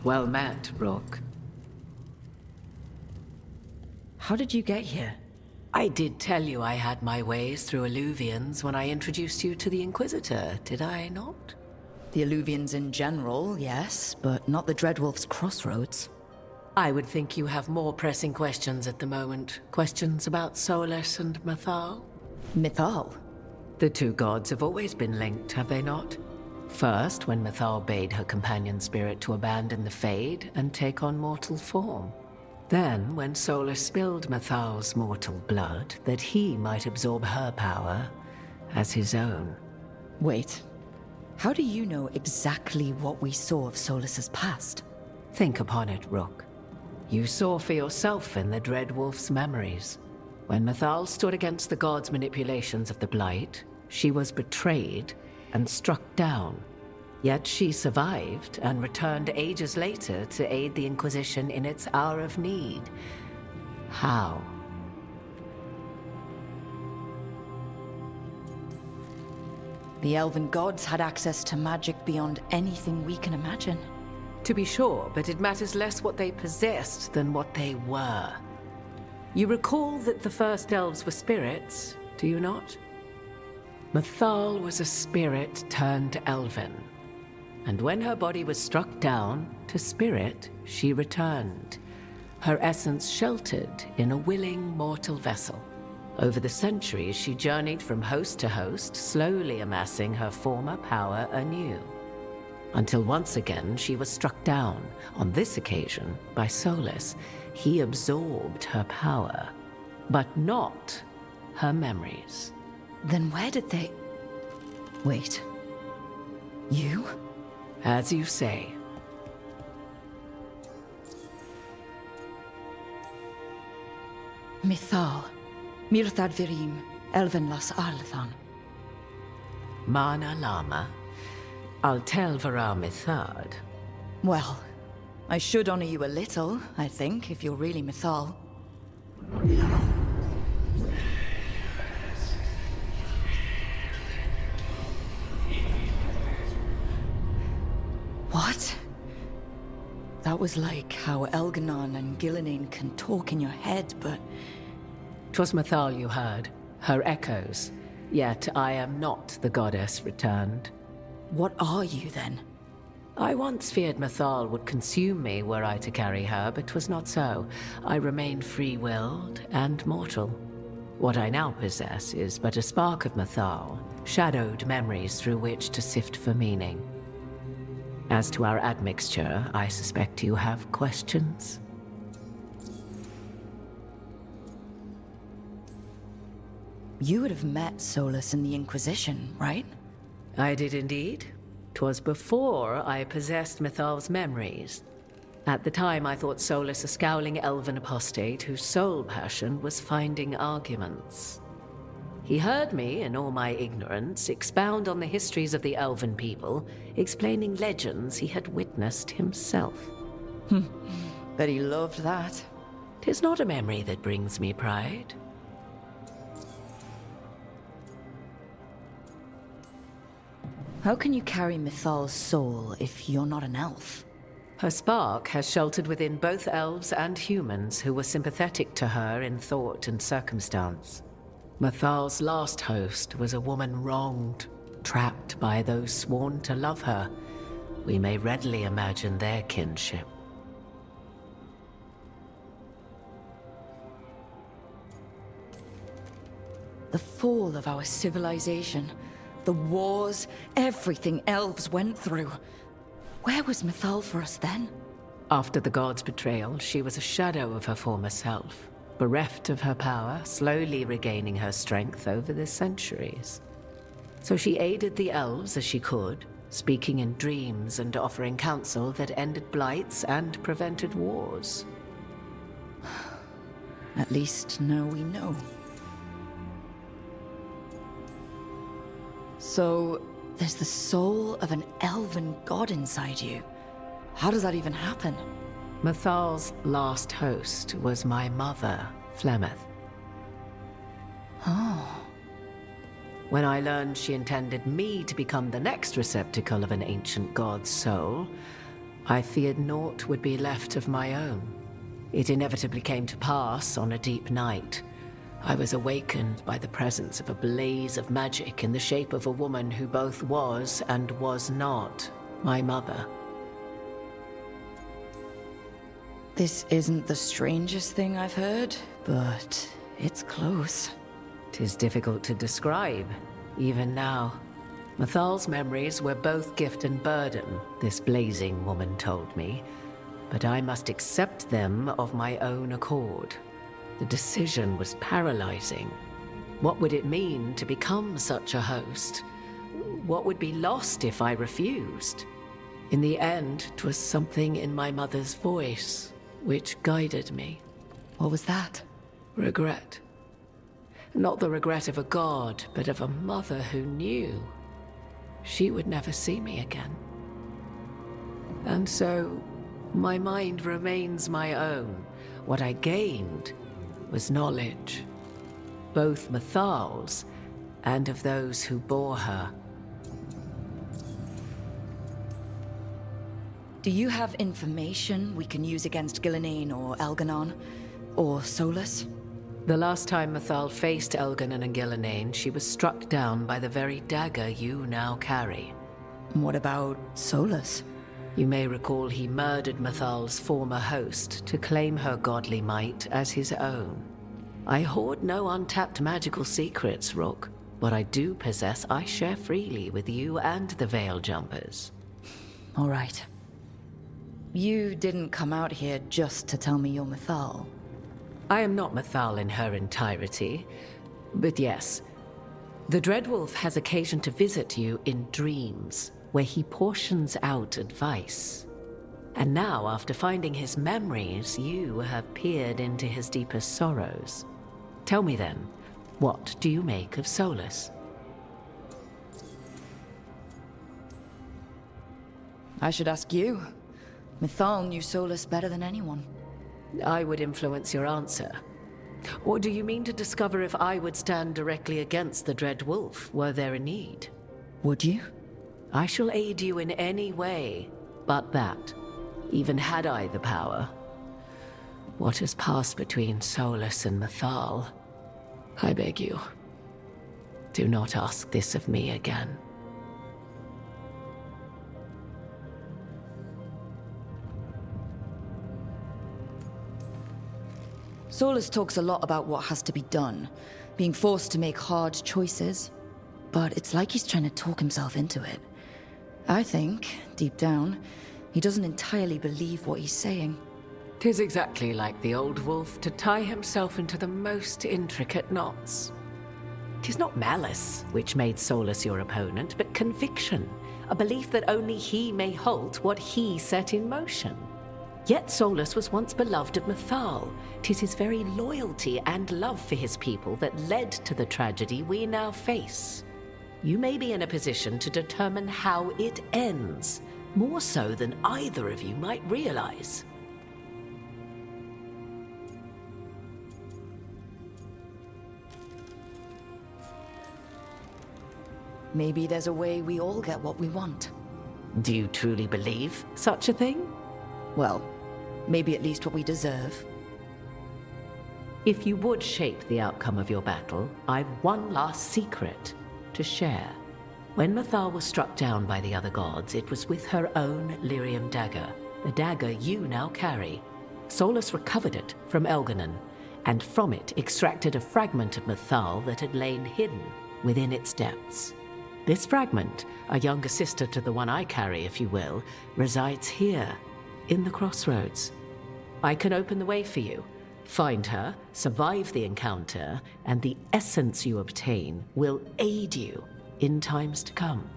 Well met, Rook. How did you get here? I did tell you I had my ways through Illuvians when I introduced you to the Inquisitor, did I not? The Illuvians in general, yes, but not the Dreadwolf's crossroads. I would think you have more pressing questions at the moment. Questions about Solus and Mythal? Mythal? The two gods have always been linked, have they not? First, when Mythal bade her companion spirit to abandon the Fade and take on mortal form. Then, when Solus spilled Mythal's mortal blood, that he might absorb her power as his own. Wait, how do you know exactly what we saw of Solus's past? Think upon it, Rook. You saw for yourself in the Dreadwolf's memories. When Mythal stood against the gods' manipulations of the Blight, she was betrayed and struck down. Yet she survived and returned ages later to aid the Inquisition in its hour of need. How? The elven gods had access to magic beyond anything we can imagine. To be sure, but it matters less what they possessed than what they were. You recall that the first elves were spirits, do you not? Mythal was a spirit turned elven. And when her body was struck down, to spirit she returned, her essence sheltered in a willing mortal vessel. Over the centuries, she journeyed from host to host, slowly amassing her former power anew. Until once again she was struck down, on this occasion by Solus. He absorbed her power, but not her memories. Then where did they... Wait. You? As you say. Mythal. Mirthad Virim. Elvenlas Althan. Mana Lama. Altel Vara Mythad. Well, I should honor you a little, I think, if you're really Mythal. What? That was like how Elganon and Gillenane can talk in your head, but... 'Twas Mythal you heard, her echoes. Yet I am not the goddess returned. What are you, then? I once feared Mythal would consume me were I to carry her, but 'twas not so. I remain free-willed and mortal. What I now possess is but a spark of Mythal, shadowed memories through which to sift for meaning. As to our admixture, I suspect you have questions. You would have met Solus in the Inquisition, right? I did indeed. 'Twas before I possessed Mythal's memories. At the time, I thought Solus a scowling elven apostate whose sole passion was finding arguments. He heard me, in all my ignorance, expound on the histories of the elven people, explaining legends he had witnessed himself. Bet he loved that. 'Tis not a memory that brings me pride. How can you carry Mythal's soul if you're not an elf? Her spark has sheltered within both elves and humans who were sympathetic to her in thought and circumstance. Mythal's last host was a woman wronged, trapped by those sworn to love her. We may readily imagine their kinship. The fall of our civilization, the wars, everything elves went through. Where was Mythal for us then? After the god's betrayal, she was a shadow of her former self, bereft of her power, slowly regaining her strength over the centuries. So she aided the elves as she could, speaking in dreams and offering counsel that ended blights and prevented wars. At least now we know. So, there's the soul of an elven god inside you. How does that even happen? Mythal's last host was my mother, Flemeth. Oh. When I learned she intended me to become the next receptacle of an ancient god's soul, I feared naught would be left of my own. It inevitably came to pass on a deep night. I was awakened by the presence of a blaze of magic in the shape of a woman who both was and was not my mother. This isn't the strangest thing I've heard, but it's close. 'Tis difficult to describe, even now. Mathal's memories were both gift and burden, this blazing woman told me, but I must accept them of my own accord. The decision was paralyzing. What would it mean to become such a host? What would be lost if I refused? In the end, 'twas something in my mother's voice which guided me. What was that? Regret. Not the regret of a god, but of a mother who knew she would never see me again. And so, my mind remains my own. What I gained was knowledge, both Mathal's and of those who bore her. Do you have information we can use against Gillenane or Elganon? Or Solus? The last time Mathal faced Elganon and Gillenane, she was struck down by the very dagger you now carry. What about Solus? You may recall he murdered Mathal's former host to claim her godly might as his own. I hoard no untapped magical secrets, Rook. What I do possess, I share freely with you and the Veil Jumpers. All right. You didn't come out here just to tell me you're Mathal. I am not Mathal in her entirety, but yes. The Dreadwolf has occasion to visit you in dreams, where he portions out advice. And now, after finding his memories, you have peered into his deepest sorrows. Tell me then, what do you make of Solus? I should ask you. Mathal knew Solus better than anyone. I would influence your answer. Or do you mean to discover if I would stand directly against the Dread Wolf, were there a need? Would you? I shall aid you in any way but that, even had I the power. What has passed between Solus and Mathal, I beg you, do not ask this of me again. Solus talks a lot about what has to be done, being forced to make hard choices. But it's like he's trying to talk himself into it. I think, deep down, he doesn't entirely believe what he's saying. 'Tis exactly like the old wolf to tie himself into the most intricate knots. 'Tis not malice which made Solus your opponent, but conviction, a belief that only he may halt what he set in motion. Yet Solus was once beloved of Mathal. 'Tis his very loyalty and love for his people that led to the tragedy we now face. You may be in a position to determine how it ends, more so than either of you might realize. Maybe there's a way we all get what we want. Do you truly believe such a thing? Well, maybe at least what we deserve. If you would shape the outcome of your battle, I've one last secret to share. When Mathal was struck down by the other gods, it was with her own lyrium dagger, the dagger you now carry. Solus recovered it from Elganon, and from it extracted a fragment of Mathal that had lain hidden within its depths. This fragment, a younger sister to the one I carry, if you will, resides here, in the crossroads. I can open the way for you. Find her, survive the encounter, and the essence you obtain will aid you in times to come.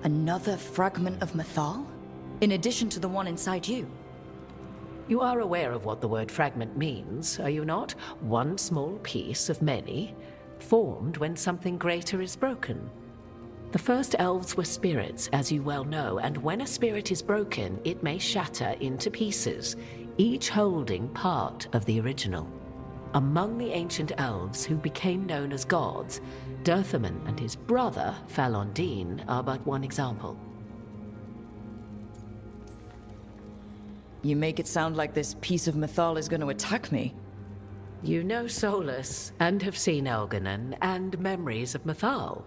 Another fragment of Mathal? In addition to the one inside you? You are aware of what the word fragment means, are you not? One small piece of many, formed when something greater is broken. The first elves were spirits, as you well know, and when a spirit is broken, it may shatter into pieces, each holding part of the original. Among the ancient elves who became known as gods, Dirthaman and his brother, Falondine, are but one example. You make it sound like this piece of Mythal is going to attack me. You know Solus, and have seen Elganon, and memories of Mythal.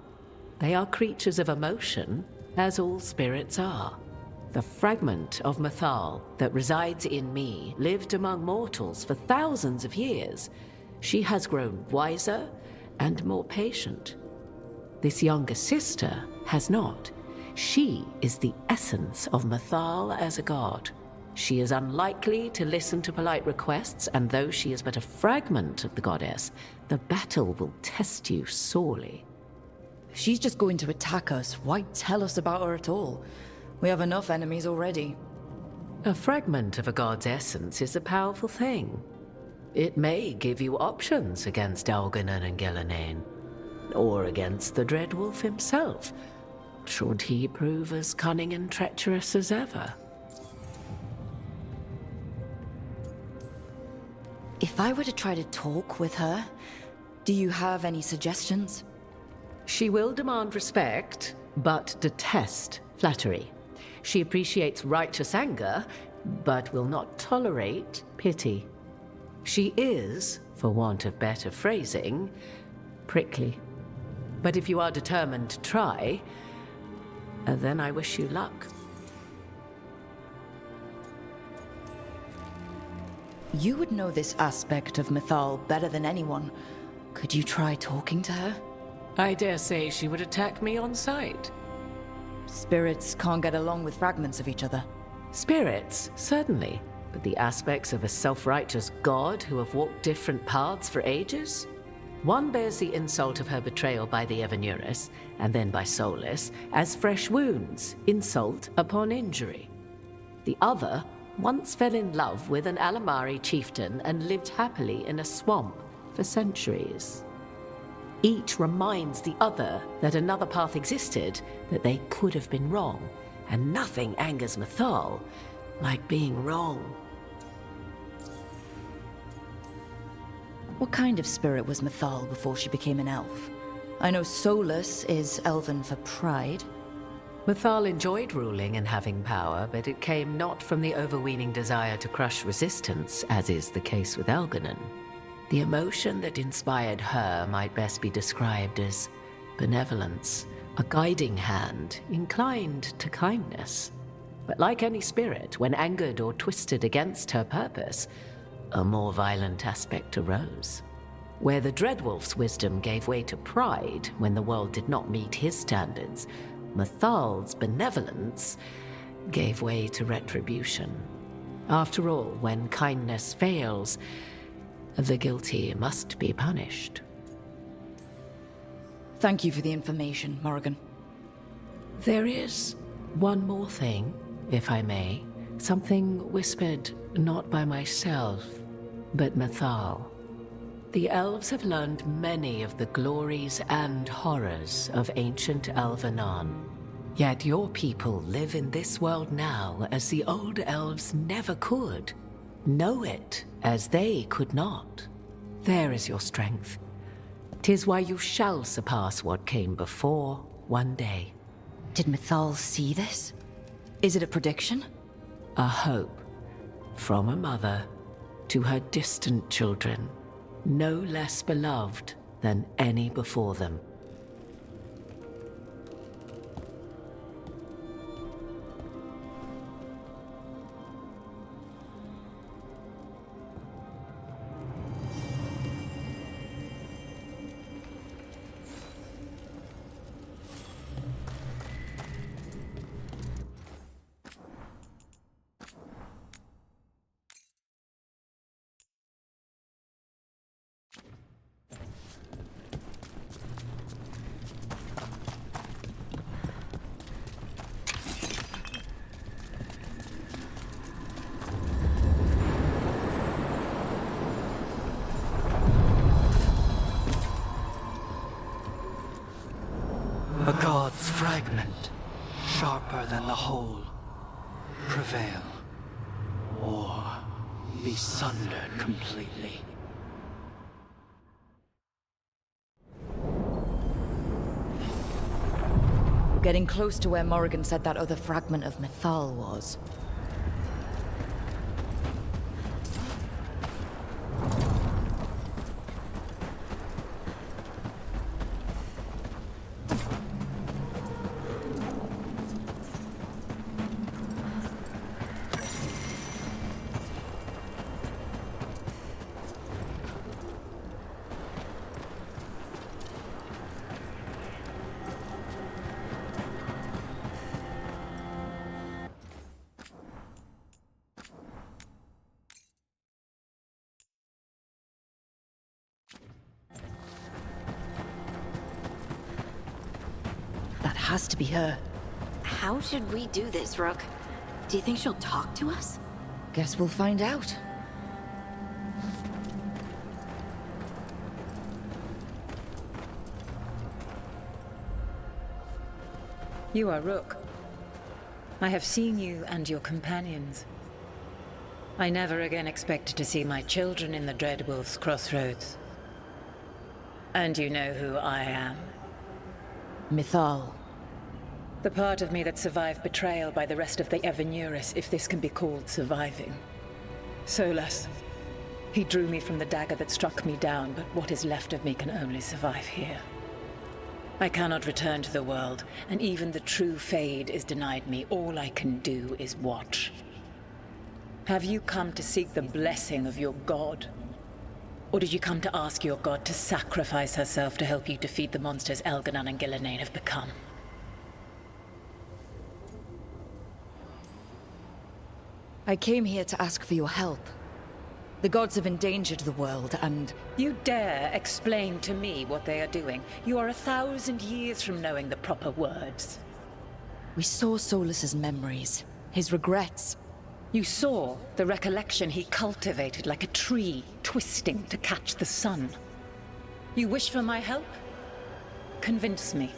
They are creatures of emotion, as all spirits are. The fragment of Mythal that resides in me lived among mortals for thousands of years. She has grown wiser and more patient. This younger sister has not. She is the essence of Mythal as a god. She is unlikely to listen to polite requests, and though she is but a fragment of the goddess, the battle will test you sorely. If she's just going to attack us, why tell us about her at all? We have enough enemies already. A fragment of a god's essence is a powerful thing. It may give you options against Elganon and Gillenane, or against the Dreadwolf himself, should he prove as cunning and treacherous as ever. If I were to try to talk with her, do you have any suggestions? She will demand respect, but detest flattery. She appreciates righteous anger, but will not tolerate pity. She is, for want of better phrasing, prickly. But if you are determined to try, then I wish you luck. You would know this aspect of Mythal better than anyone. Could you try talking to her? I dare say she would attack me on sight. Spirits can't get along with fragments of each other. Spirits, certainly. But the aspects of a self-righteous god who have walked different paths for ages? One bears the insult of her betrayal by the Evanuris, and then by Solus, as fresh wounds, insult upon injury. The other once fell in love with an Alamari chieftain and lived happily in a swamp for centuries. Each reminds the other that another path existed, that they could have been wrong, and nothing angers Mythal like being wrong. What kind of spirit was Mythal before she became an elf? I know Solus is elven for pride. Mythal enjoyed ruling and having power, but it came not from the overweening desire to crush resistance, as is the case with Elganon. The emotion that inspired her might best be described as benevolence, a guiding hand inclined to kindness. But like any spirit, when angered or twisted against her purpose, a more violent aspect arose. Where the Dreadwolf's wisdom gave way to pride when the world did not meet his standards, Mythal's benevolence gave way to retribution. After all, when kindness fails, the guilty must be punished. Thank you for the information, Morrigan. There is one more thing, if I may. Something whispered not by myself, but Mythal. The elves have learned many of the glories and horrors of ancient Elvenon. Yet your people live in this world now as the old elves never could. Know it as they could not. There is your strength. 'Tis why you shall surpass what came before one day. Did Mythal see this? Is it a prediction? A hope from a mother to her distant children, no less beloved than any before them. A god's fragment, sharper than the whole. Prevail, or be sundered completely. Getting close to where Morrigan said that other fragment of Mythal was. That has to be her. How should we do this, Rook? Do you think she'll talk to us? Guess we'll find out. You are Rook. I have seen you and your companions. I never again expected to see my children in the Dreadwolf's crossroads. And you know who I am. Mythal. The part of me that survived betrayal by the rest of the Evanuris, if this can be called surviving. Solas. He drew me from the dagger that struck me down, but what is left of me can only survive here. I cannot return to the world, and even the true Fade is denied me. All I can do is watch. Have you come to seek the blessing of your god? Or did you come to ask your god to sacrifice herself to help you defeat the monsters Elganan and Gillenane have become? I came here to ask for your help. The gods have endangered the world, and... You dare explain to me what they are doing? You are 1,000 years from knowing the proper words. We saw Solas's memories, his regrets. You saw the recollection he cultivated like a tree, twisting to catch the sun. You wish for my help? Convince me.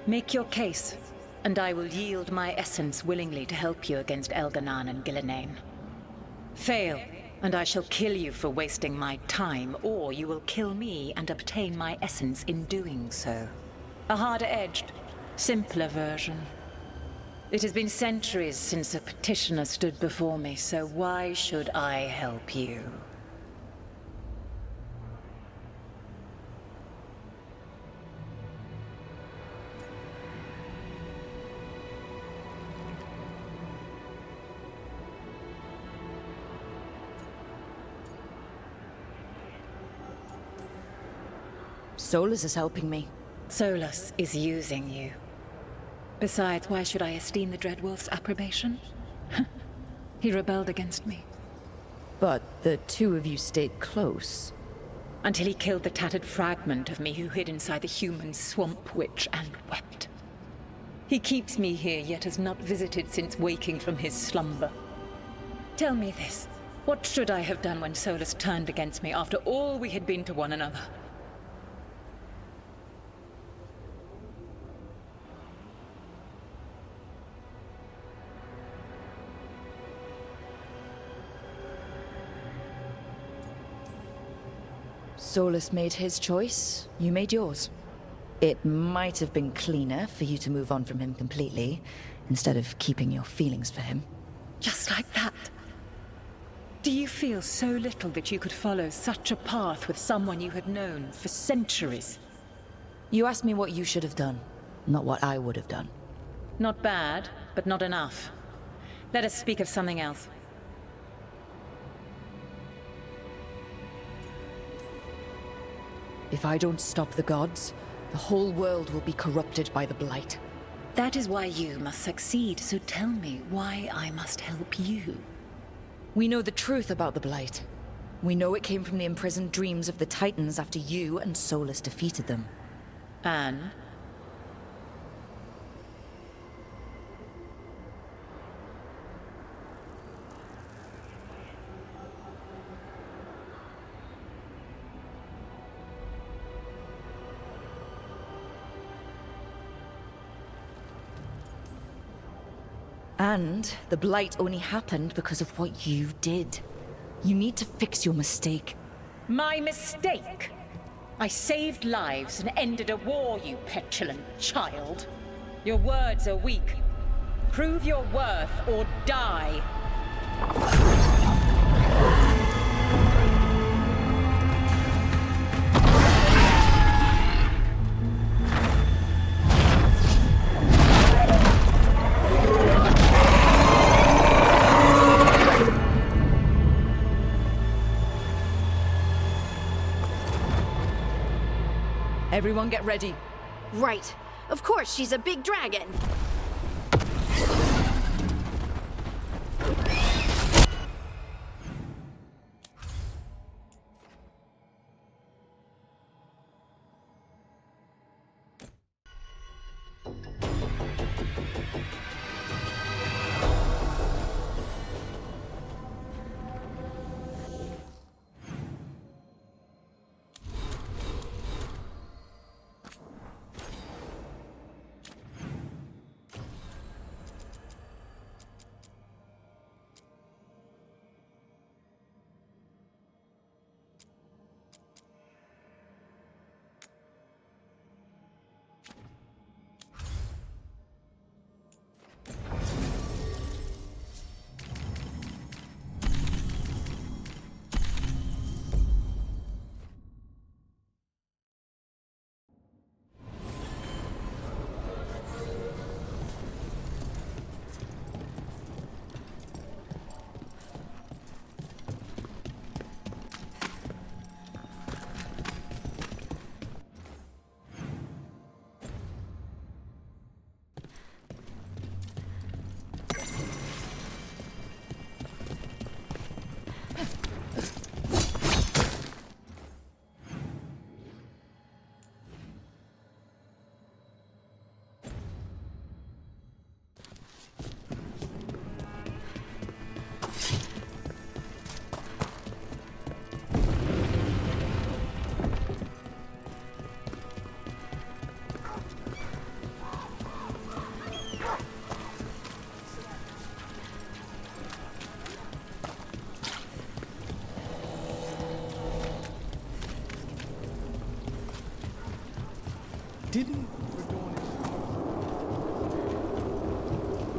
Make your case, and I will yield my essence willingly to help you against Elganan and Gillenane. Fail, and I shall kill you for wasting my time, or you will kill me and obtain my essence in doing so. A harder-edged, simpler version. It has been centuries since a petitioner stood before me, so why should I help you? Solas is helping me. Solas is using you. Besides, why should I esteem the Dreadwolf's approbation? He rebelled against me. But the two of you stayed close. Until he killed the tattered fragment of me who hid inside the human swamp witch and wept. He keeps me here, yet has not visited since waking from his slumber. Tell me this, what should I have done when Solas turned against me after all we had been to one another? Solas made his choice, you made yours. It might have been cleaner for you to move on from him completely, instead of keeping your feelings for him. Just like that? Do you feel so little that you could follow such a path with someone you had known for centuries? You asked me what you should have done, not what I would have done. Not bad, but not enough. Let us speak of something else. If I don't stop the gods, the whole world will be corrupted by the Blight. That is why you must succeed, so tell me why I must help you. We know the truth about the Blight. We know it came from the imprisoned dreams of the Titans after you and Solas defeated them. And? And the Blight only happened because of what you did. You need to fix your mistake. My mistake? I saved lives and ended a war, you petulant child. Your words are weak. Prove your worth or die. Everyone get ready. Right. Of course, she's a big dragon.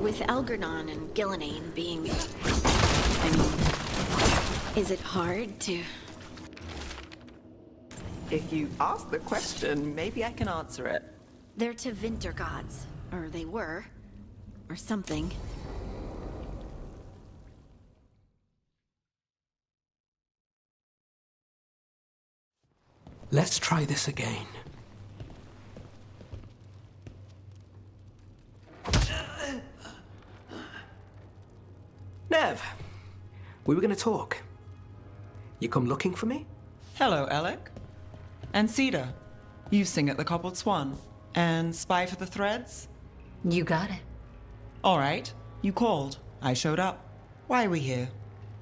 With Algernon and Gillenane being... is it hard to... If you ask the question, maybe I can answer it. They're Tevinter gods. Or they were. Or something. Let's try this again. Nev, we were going to talk. You come looking for me? Hello, Alec. And Cedar. You sing at the Cobbled Swan. And spy for the Threads? You got it. All right. You called. I showed up. Why are we here?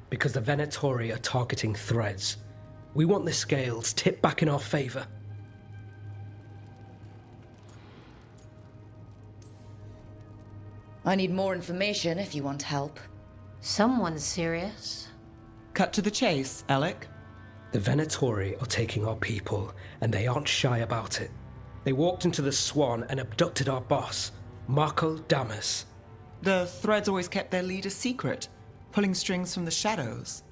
Because the Venatori are targeting Threads. We want the scales tipped back in our favor. I need more information if you want help. Someone's serious. Cut to the chase, Alec. The Venatori are taking our people, and they aren't shy about it. They walked into the Swan and abducted our boss, Marco Damas. The Threads always kept their leader secret, pulling strings from the shadows.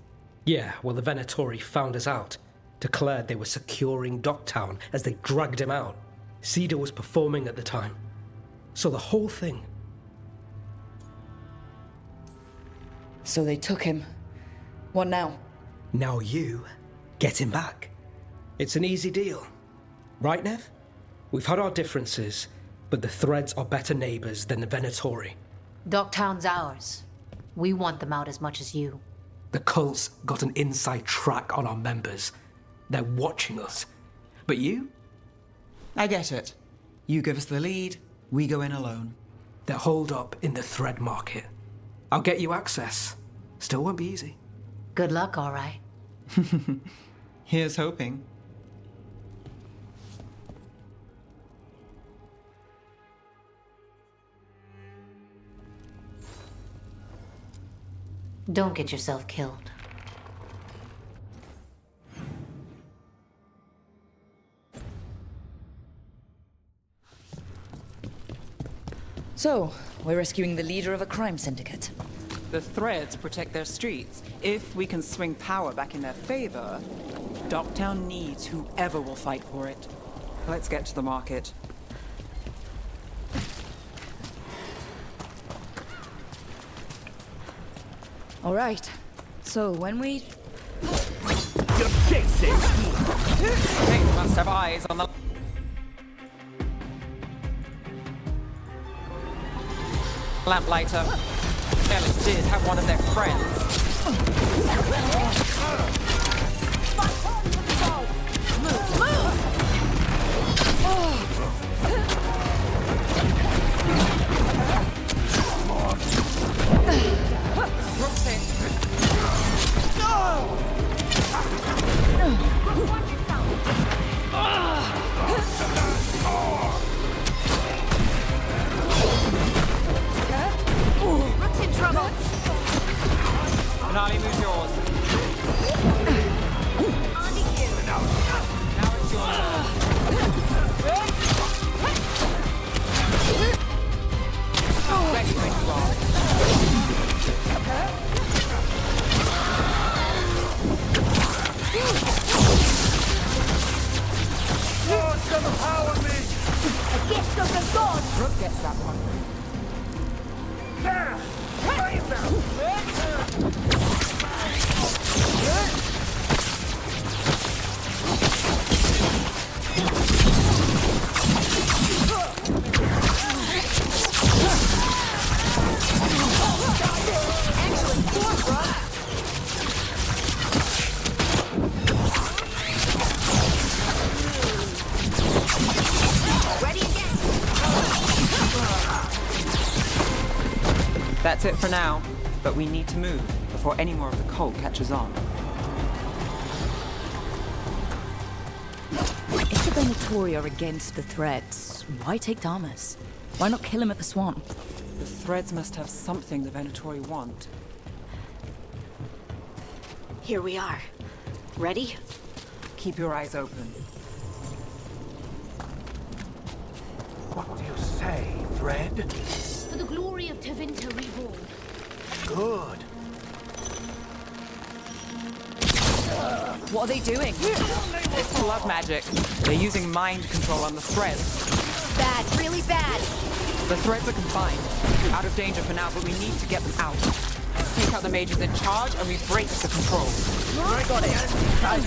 Yeah, well, the Venatori found us out, declared they were securing Docktown as they dragged him out. Cedar was performing at the time. So the whole thing... So they took him. What now? Now you get him back. It's an easy deal. Right, Nev? We've had our differences, but the Threads are better neighbors than the Venatori. Docktown's ours. We want them out as much as you. The cult's got an inside track on our members. They're watching us. But you? I get it. You give us the lead, we go in alone. They're holed up in the Thread market. I'll get you access. Still won't be easy. Good luck, all right. Here's hoping. Don't get yourself killed. So, we're rescuing the leader of a crime syndicate. The Threads protect their streets. If we can swing power back in their favor, Docktown needs whoever will fight for it. Let's get to the market. All right. So, when we... You're chasing! They must have eyes on the... lamplighter. Ellis did have one of their friends. Rook's in trouble. Finale, move yours. On to you. Now it's your turn. Ready when you are. Power me! A gift of the gods. Rook gets that one. There! Right now! Excellent force, Rook. Ready again. That's it for now, but we need to move before any more of the cult catches on. If the Venatori are against the Threads, why take Damas? Why not kill him at the swamp? The Threads must have something the Venatori want. Here we are. Ready? Keep your eyes open. What do you say, Fred? For the glory of Tevinter reborn. Good. What are they doing? It's blood magic. They're using mind control on the Threads. Bad, really bad. The Threads are confined. Out of danger for now, but we need to get them out. Take out the mages in charge and we break the control. I got it. Die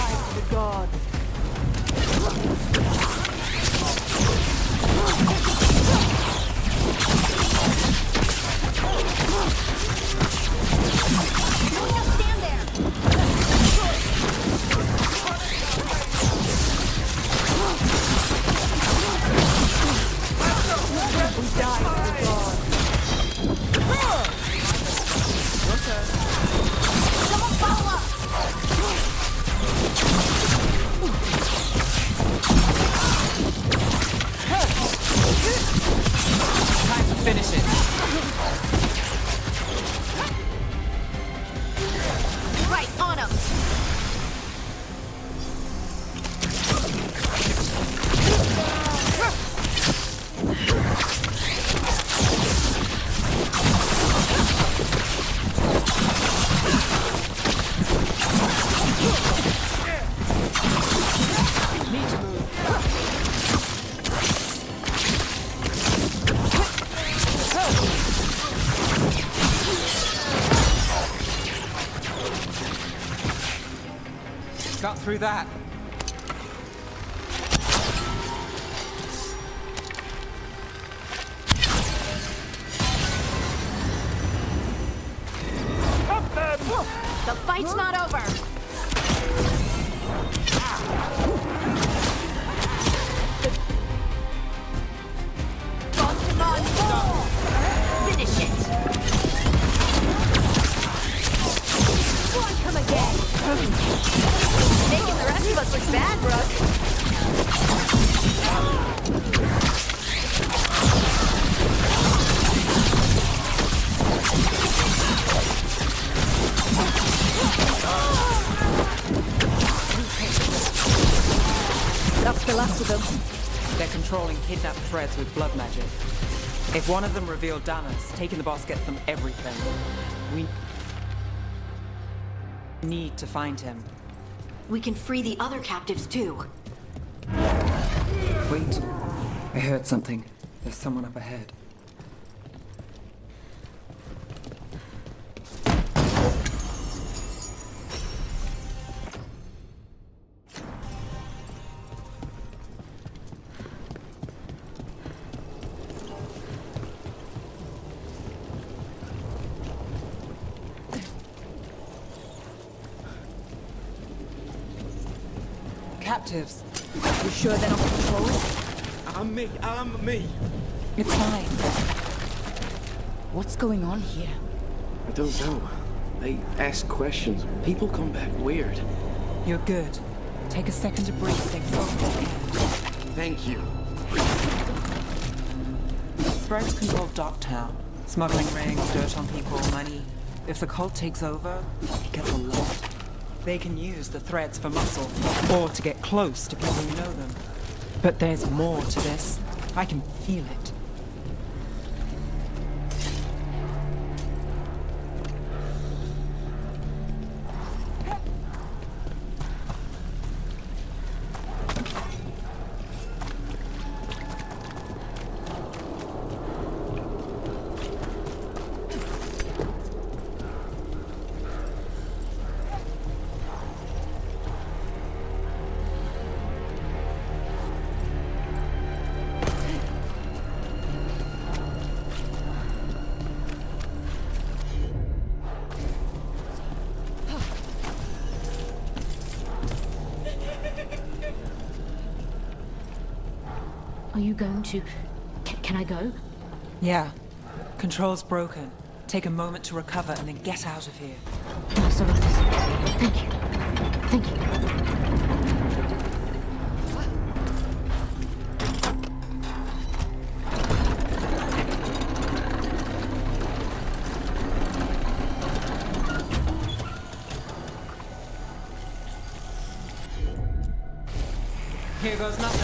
for the gods. Just stand there. We die for the gods. Someone follow up. Time to finish it. Right, on him. Need to move. Got through that. The fight's not over. Bump him on full. Finish it. Go on, come again. Making the rest of us look bad, Brooke. That's the last of them. They're controlling kidnapped threads with blood magic. If one of them revealed Damas, taking the boss gets them everything. We need to find him. We can free the other captives too. Wait. I heard something. There's someone up ahead. Captives. You sure they're not controlled? I'm me. It's fine. What's going on here? I don't know. They ask questions. People come back weird. You're good. Take a second to breathe, then focus. Thank you. Threads control Docktown. Smuggling rings, dirt on people, money. If the cult takes over, it gets a lot. They can use the threads for muscle, or to get close to people who know them. But there's more to this. I can feel it. Are you going to... Can I go? Yeah. Control's broken. Take a moment to recover and then get out of here. Master Race. Thank you. Thank you. Here goes nothing.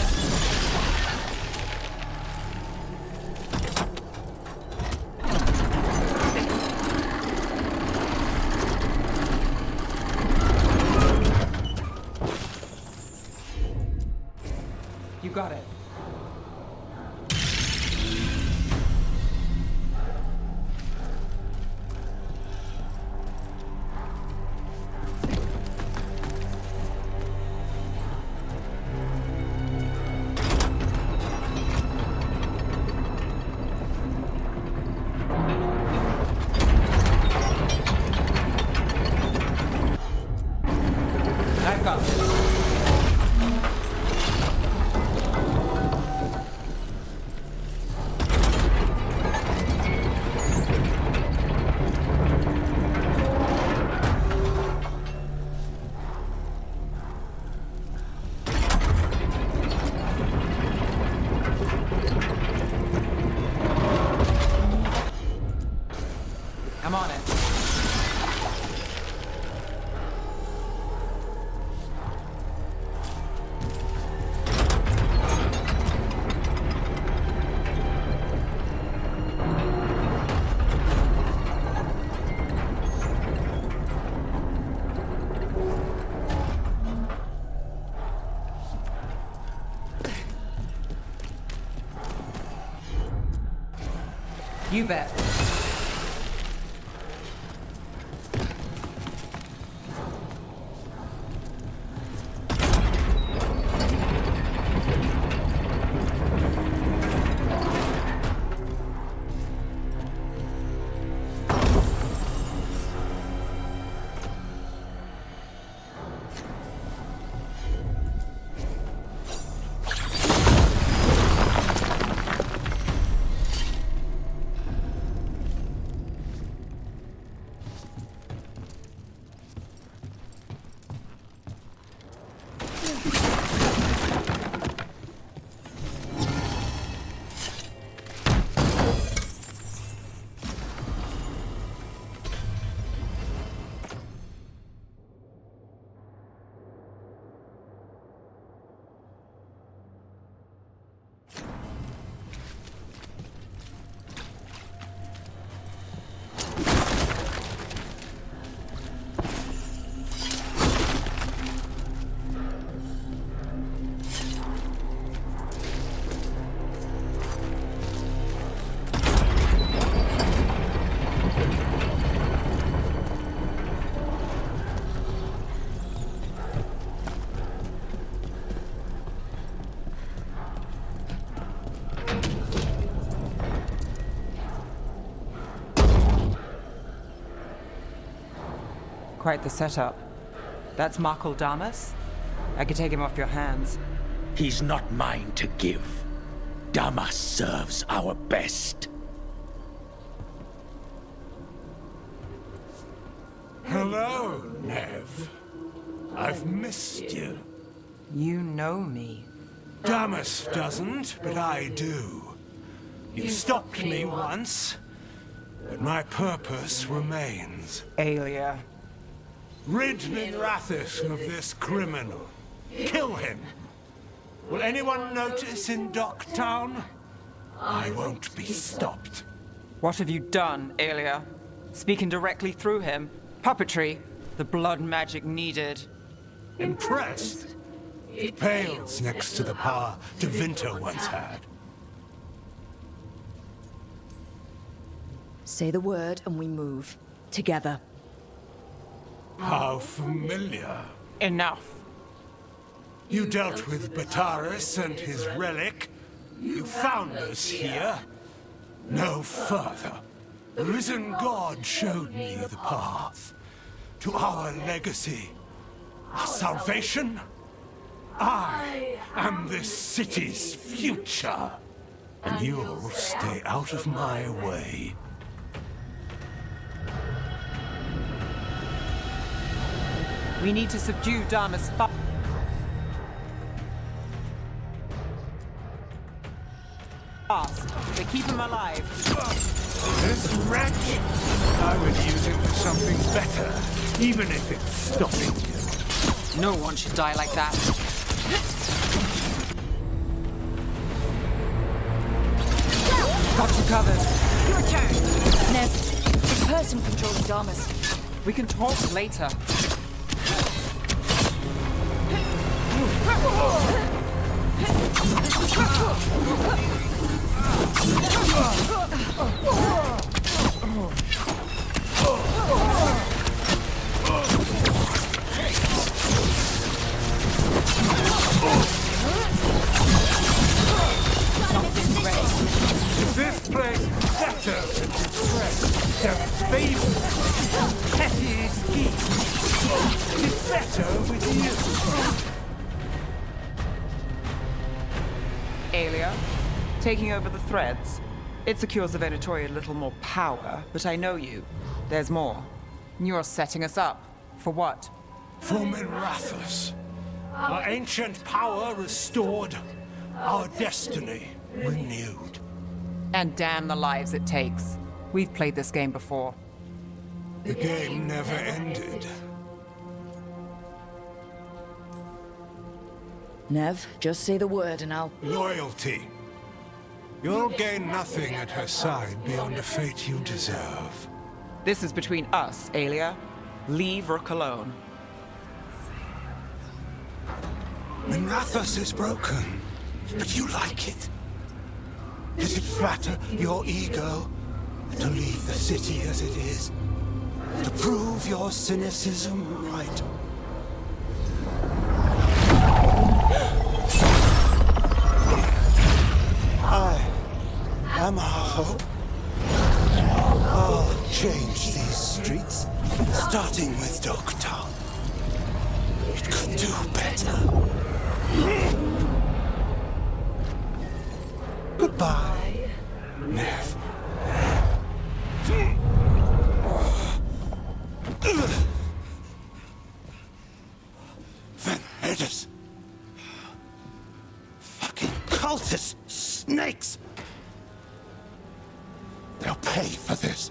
You got it. I've got this. I'm on it. You bet. Quite the setup. That's Markle Damas? I could take him off your hands. He's not mine to give. Damas serves our best. Hello, Nev. I've missed you. You know me. Damas doesn't, but I do. You stopped me once, but my purpose remains. Aelia. Rid Minrathis of this criminal. Kill him. Will anyone notice in Docktown? I won't be stopped. What have you done, Aelia? Speaking directly through him? Puppetry? The blood magic needed. Impressed? It pales next to the power Devinter once had. Say the word and we move. Together. How familiar. Enough. You dealt with Bataris and his relic. You found us here. No further. The risen God showed me the path. To our legacy. Our salvation. I am this city's future. And you'll stay out of my way. We need to subdue Damas fast. To keep him alive. This wretch? I would use it for something better, even if it's stopping you. No one should die like that. Got you covered. Your turn. Nev, this person controlling Damas. We can talk later. Is this place better than distress? Don't favor petty schemes. It's better with you. Aelia, taking over the threads. It secures the Venatori a little more power, but I know you. There's more. You're setting us up. For what? For Minrathis. Our ancient power restored. Our destiny renewed. And damn the lives it takes. We've played this game before. The game never ended. Nev, just say the word and I'll... Loyalty. You'll gain nothing at her side beyond a fate you deserve. This is between us, Aelia. Leave Rook alone. Minrathis is broken, but you like it. Does it flatter your ego to leave the city as it is? To prove your cynicism right? I am our hope. I'll change these streets, starting with Docktown. It could do better. Goodbye, Nev. Vendettas. Fucking cultists. Snakes. They'll pay for this.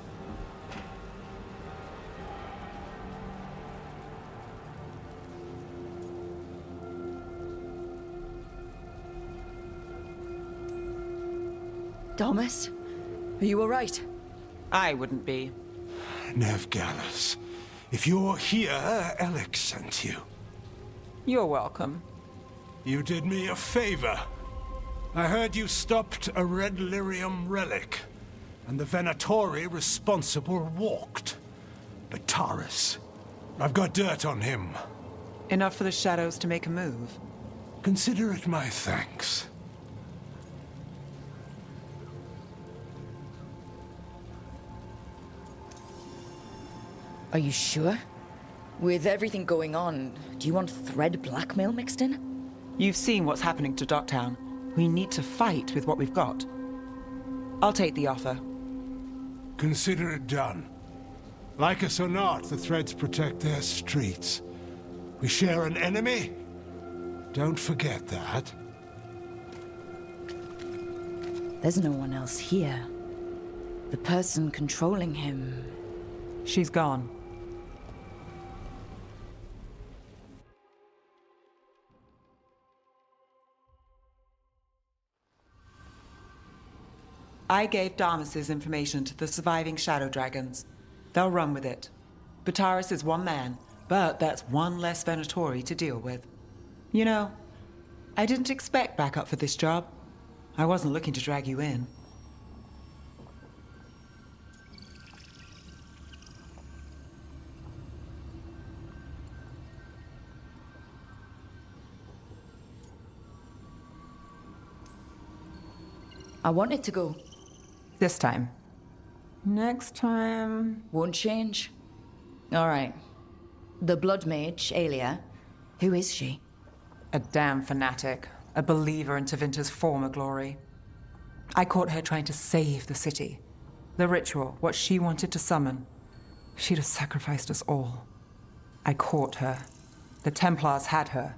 Damas? Are you alright? I wouldn't be. Nev Gallus, if you're here, Alex sent you. You're welcome. You did me a favor. I heard you stopped a red lyrium relic, and the Venatori responsible walked. Bataris. I've got dirt on him. Enough for the shadows to make a move. Consider it my thanks. Are you sure? With everything going on, do you want thread blackmail mixed in? You've seen what's happening to Docktown. We need to fight with what we've got. I'll take the offer. Consider it done. Like us or not, the Threads protect their streets. We share an enemy? Don't forget that. There's no one else here. The person controlling him... She's gone. I gave Damas's information to the surviving Shadow Dragons. They'll run with it. Bataris is one man, but that's one less Venatori to deal with. You know, I didn't expect backup for this job. I wasn't looking to drag you in. I wanted to go. This time. Next time... Won't change. All right. The Blood Mage, Aelia. Who is she? A damn fanatic. A believer in Tevinter's former glory. I caught her trying to save the city. The ritual, what she wanted to summon. She'd have sacrificed us all. I caught her. The Templars had her.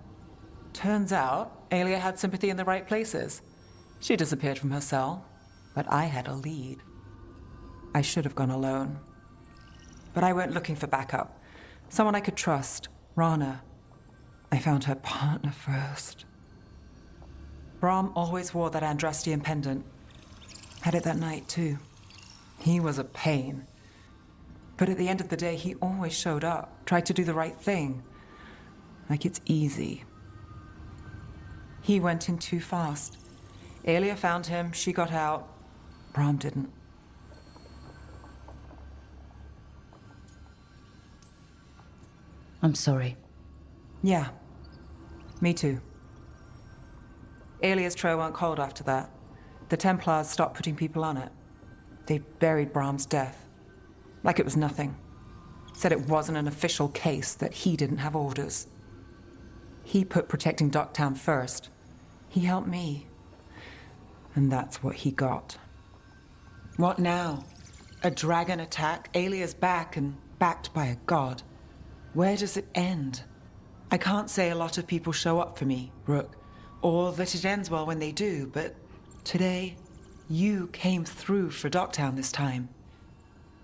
Turns out, Aelia had sympathy in the right places. She disappeared from her cell, but I had a lead. I should have gone alone. But I went looking for backup. Someone I could trust, Rana. I found her partner first. Brahm always wore that Andrastian pendant. Had it that night, too. He was a pain. But at the end of the day, he always showed up, tried to do the right thing. Like it's easy. He went in too fast. Aelia found him, she got out. Brahm didn't. I'm sorry. Yeah. Me too. Aelia's trail went cold after that. The Templars stopped putting people on it. They buried Brahm's death. Like it was nothing. Said it wasn't an official case, that he didn't have orders. He put protecting Docktown first. He helped me. And that's what he got. What now? A dragon attack? Aelia's back and backed by a god. Where does it end? I can't say a lot of people show up for me, Rook, or that it ends well when they do, but today, you came through for Docktown this time,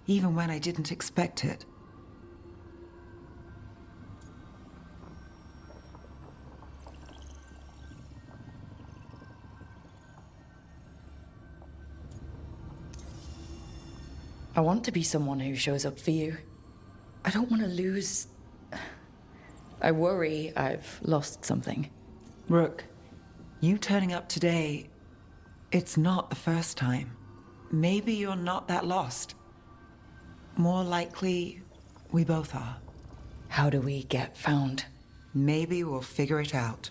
even when I didn't expect it. I want to be someone who shows up for you. I don't want to lose... I worry I've lost something. Rook, you turning up today, it's not the first time. Maybe you're not that lost. More likely, we both are. How do we get found? Maybe we'll figure it out.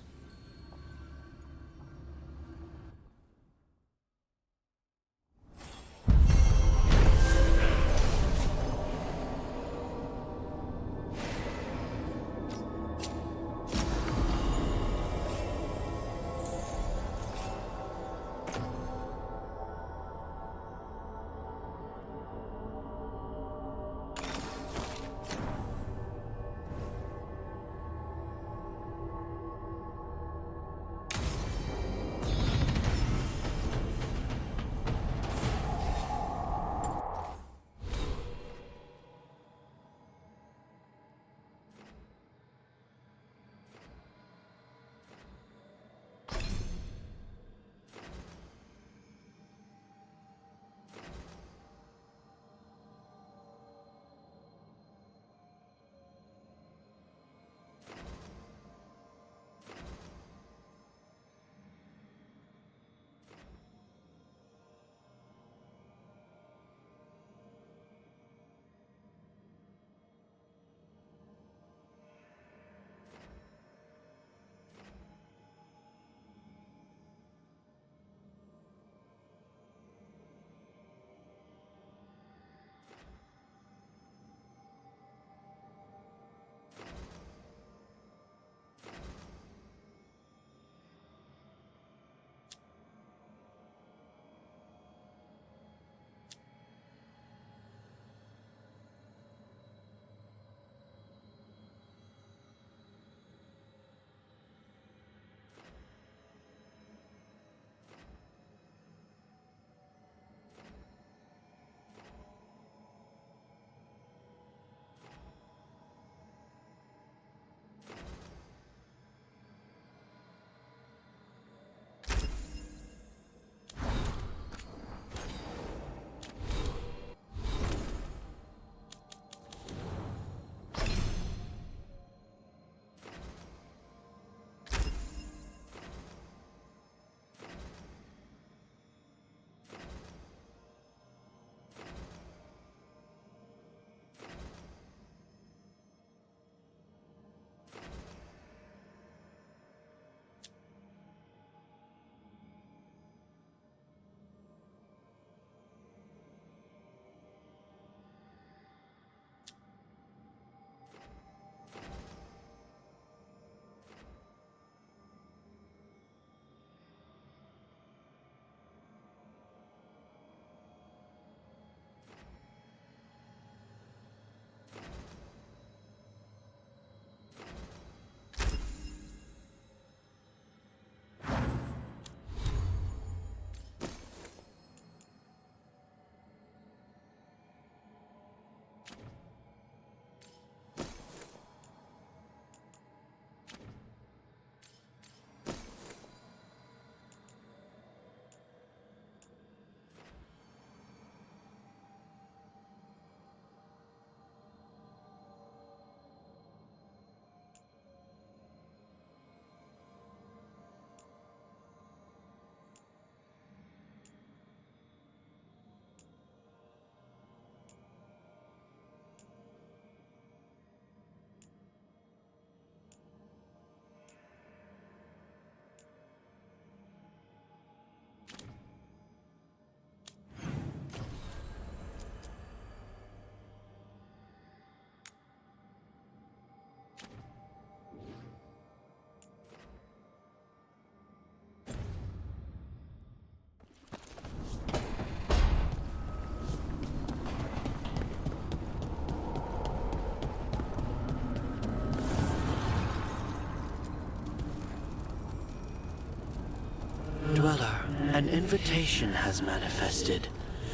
An invitation has manifested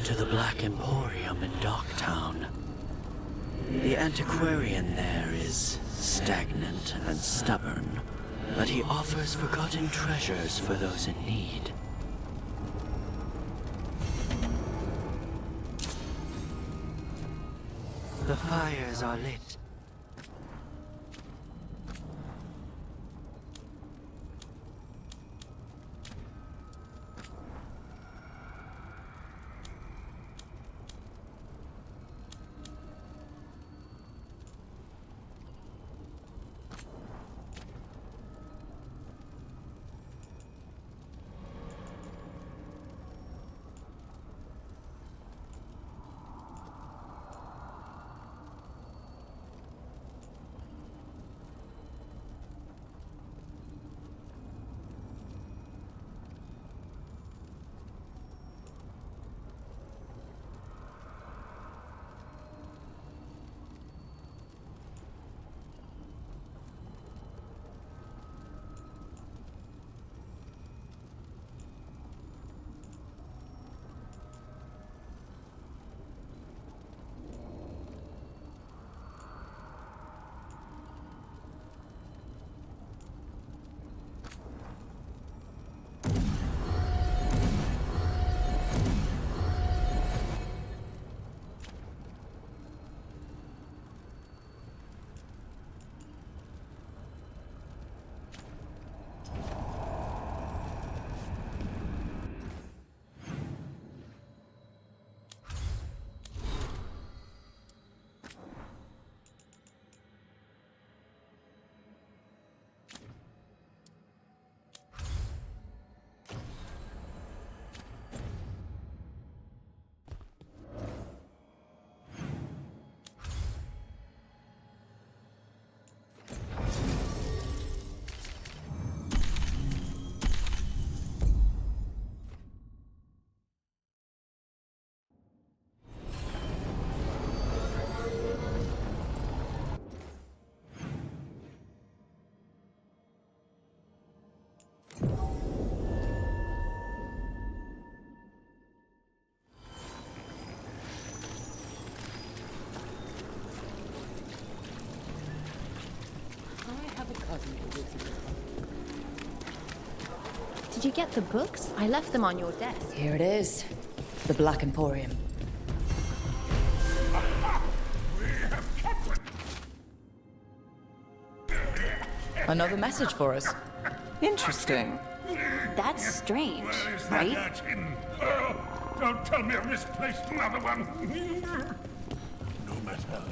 to the Black Emporium in Docktown. The antiquarian there is stagnant and stubborn, but he offers forgotten treasures for those in need. The fires are lit. Did you get the books? I left them on your desk. Here it is. The Black Emporium. Another message for us. Interesting. That's strange, Is that right? Latin? Oh, don't tell me I misplaced another one. No matter.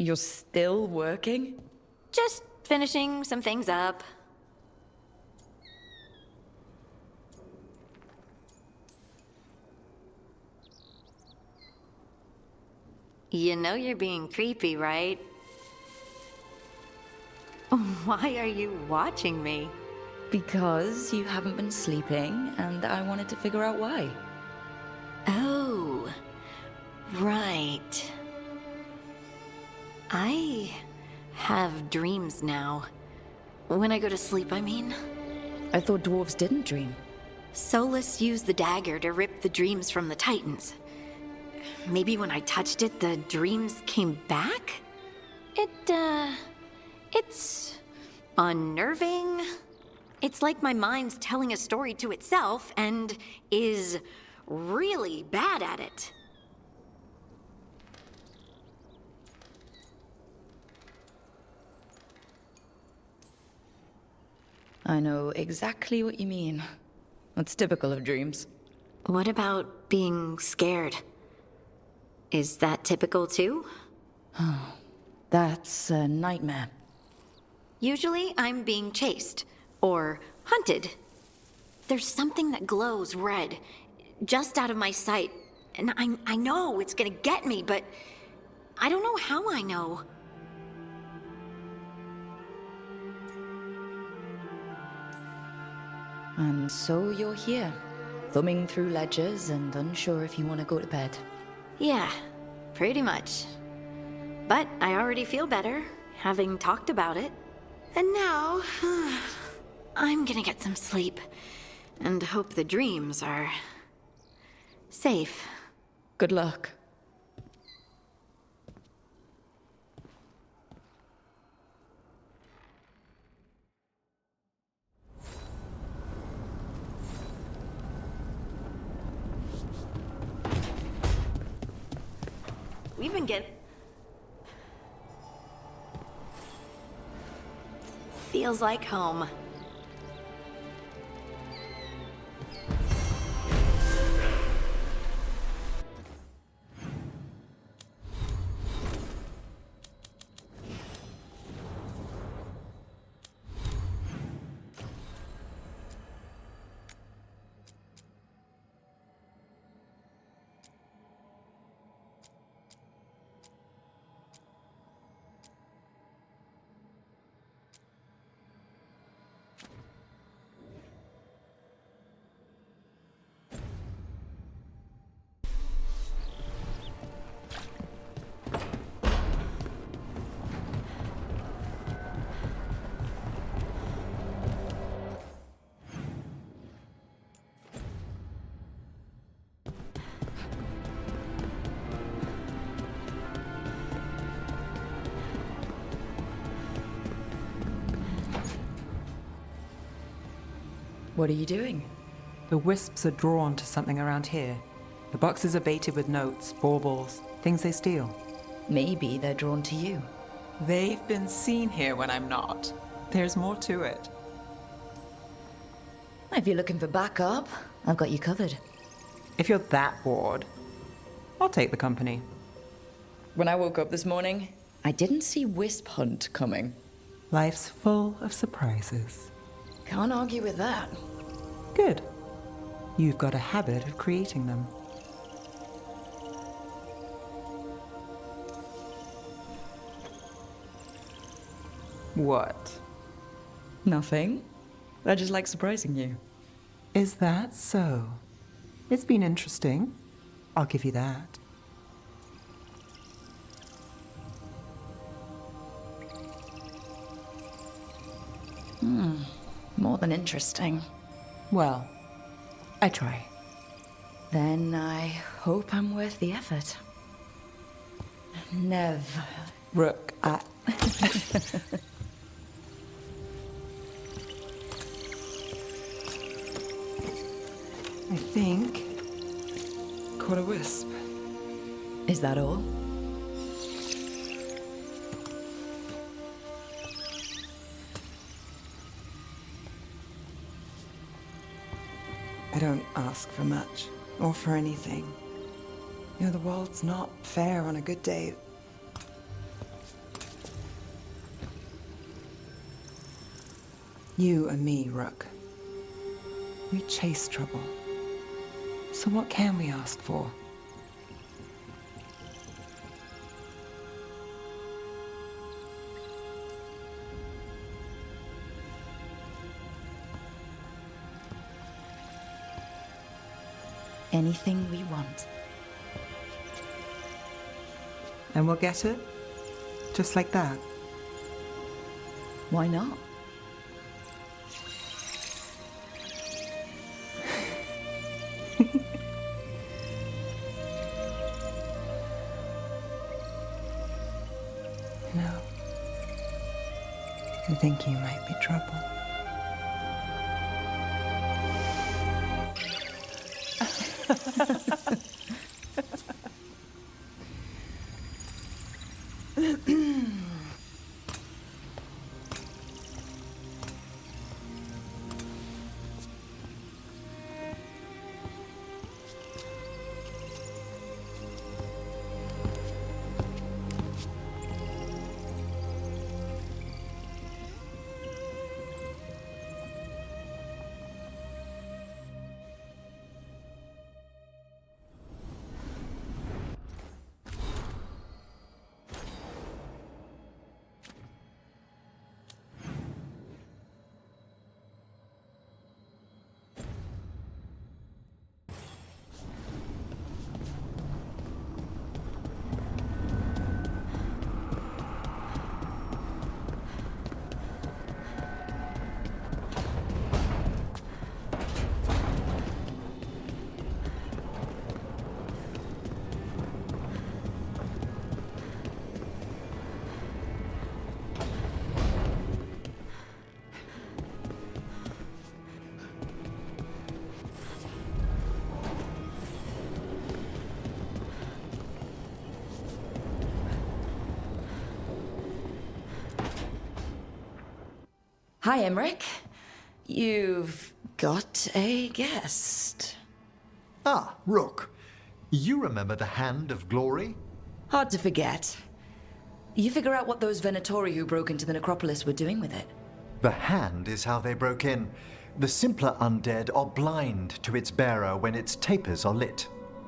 You're still working? Just finishing some things up. You know you're being creepy, right? Why are you watching me? Because you haven't been sleeping, and I wanted to figure out why. Oh, right. I have dreams now. When I go to sleep, I mean. I thought dwarves didn't dream. Solus used the dagger to rip the dreams from the Titans. Maybe when I touched it, the dreams came back? It's unnerving. It's like my mind's telling a story to itself and is really bad at it. I know exactly what you mean. That's typical of dreams. What about being scared? Is that typical too? That's a nightmare. Usually I'm being chased or hunted. There's something that glows red, just out of my sight, and I know it's gonna get me, but I don't know how I know. And so you're here, thumbing through ledgers and unsure if you want to go to bed. Yeah, pretty much. But I already feel better, having talked about it. And now, I'm gonna get some sleep, and hope the dreams are safe. Good luck. We've been getting... Feels like home. What are you doing? The wisps are drawn to something around here. The boxes are baited with notes, baubles, things they steal. Maybe they're drawn to you. They've been seen here when I'm not. There's more to it. If you're looking for backup, I've got you covered. If you're that bored, I'll take the company. When I woke up this morning, I didn't see Wisp Hunt coming. Life's full of surprises. Can't argue with that. Good. You've got a habit of creating them. What? Nothing. I just like surprising you. Is that so? It's been interesting. I'll give you that. More than interesting. Well, I try. Then I hope I'm worth the effort. Nev. Rook, I think... caught a wisp. Is that all? I don't ask for much, or for anything. You know, the world's not fair on a good day. You and me, Rook. We chase trouble. So what can we ask for? Anything we want. And we'll get it? Just like that? Why not? No. I think you might be trouble. Hi, Emmerich. You've got a guest. Ah, Rook. You remember the Hand of Glory? Hard to forget. You figure out what those Venatori who broke into the necropolis were doing with it. The Hand is how they broke in. The simpler undead are blind to its bearer when its tapers are lit.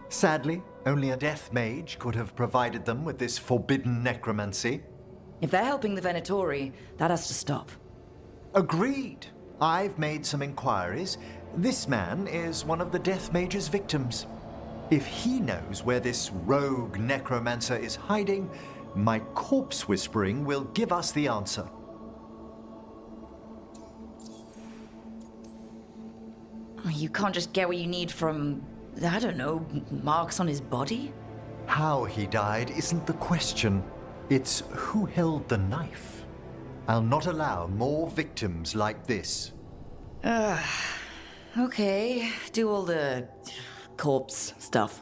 Sadly, only a death mage could have provided them with this forbidden necromancy. If they're helping the Venatori, that has to stop. Agreed. I've made some inquiries. This man is one of the Death Mage's victims. If he knows where this rogue necromancer is hiding, my corpse whispering will give us the answer. You can't just get what you need from, I don't know, marks on his body? How he died isn't the question. It's who held the knife. I'll not allow more victims like this. Okay. Do all the corpse stuff.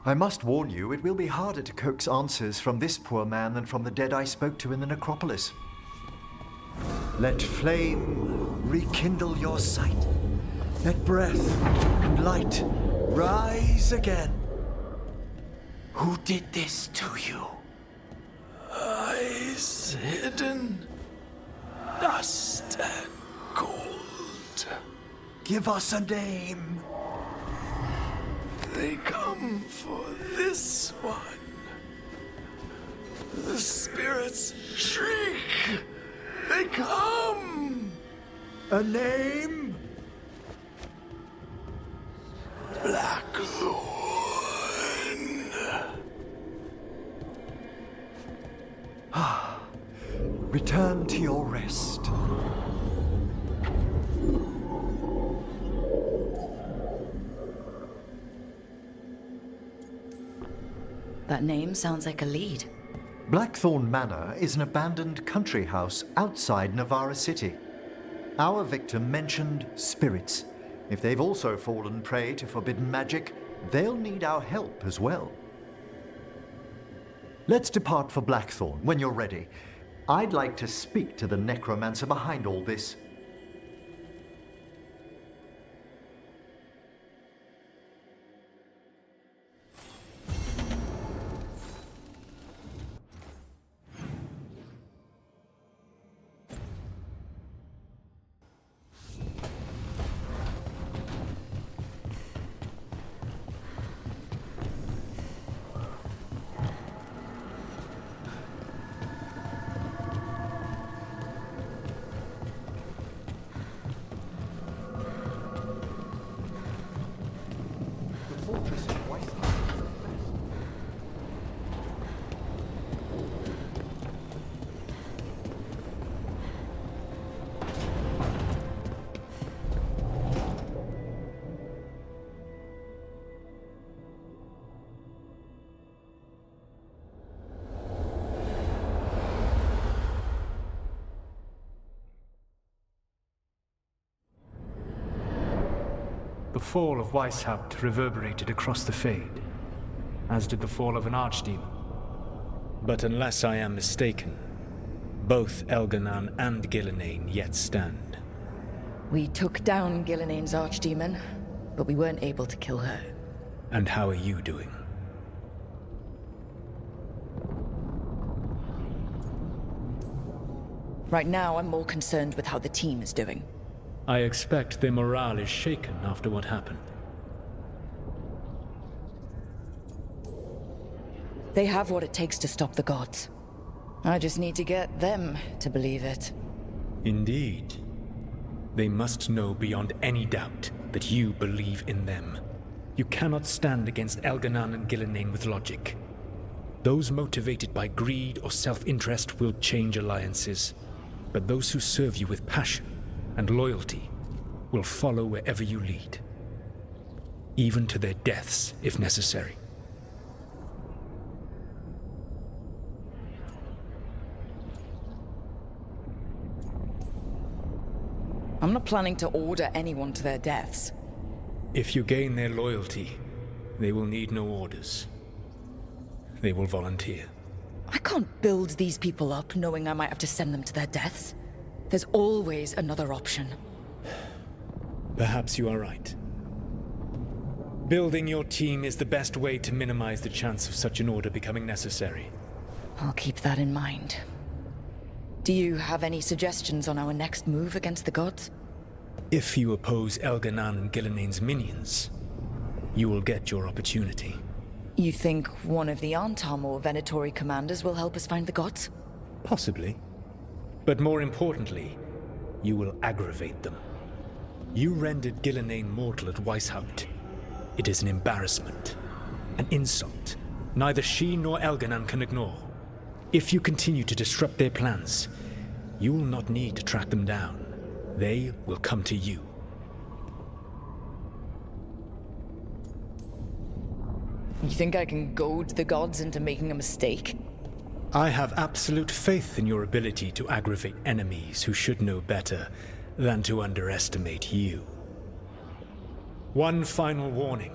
I must warn you, it will be harder to coax answers from this poor man than from the dead I spoke to in the necropolis. Let flame rekindle your sight. Let breath and light rise again. Who did this to you? Eyes hidden, dust and cold. Give us a name. They come for this one. The spirits shriek. They come. A name? Blackthorn. Return to your rest. That name sounds like a lead. Blackthorn Manor is an abandoned country house outside Navarra City. Our victim mentioned spirits. If they've also fallen prey to forbidden magic, they'll need our help as well. Let's depart for Blackthorn when you're ready. I'd like to speak to the necromancer behind all this. The fall of Weishaupt reverberated across the Fade, as did the fall of an archdemon. But unless I am mistaken, both Elganan and Gillenane yet stand. We took down Gillenane's archdemon, but we weren't able to kill her. And how are you doing? Right now, I'm more concerned with how the team is doing. I expect their morale is shaken after what happened. They have what it takes to stop the gods. I just need to get them to believe it. Indeed. They must know beyond any doubt that you believe in them. You cannot stand against Elganan and Gillenane with logic. Those motivated by greed or self-interest will change alliances, but those who serve you with passion and loyalty will follow wherever you lead, even to their deaths if necessary. I'm not planning to order anyone to their deaths. If you gain their loyalty, they will need no orders. They will volunteer. I can't build these people up knowing I might have to send them to their deaths. There's always another option. Perhaps you are right. Building your team is the best way to minimize the chance of such an order becoming necessary. I'll keep that in mind. Do you have any suggestions on our next move against the gods? If you oppose Elganan and Gillenane's minions, you will get your opportunity. You think one of the Antam or Venatori commanders will help us find the gods? Possibly. But more importantly, you will aggravate them. You rendered Gillenane mortal at Weishaupt. It is an embarrassment, an insult, neither she nor Elganan can ignore. If you continue to disrupt their plans, you will not need to track them down. They will come to you. You think I can goad the gods into making a mistake? I have absolute faith in your ability to aggravate enemies who should know better than to underestimate you. One final warning.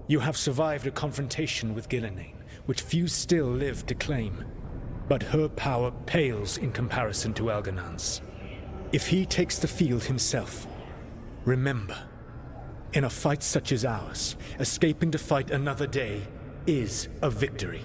You have survived a confrontation with Gillenane, which few still live to claim. But her power pales in comparison to Elganan's. If he takes the field himself, remember, in a fight such as ours, escaping to fight another day is a victory.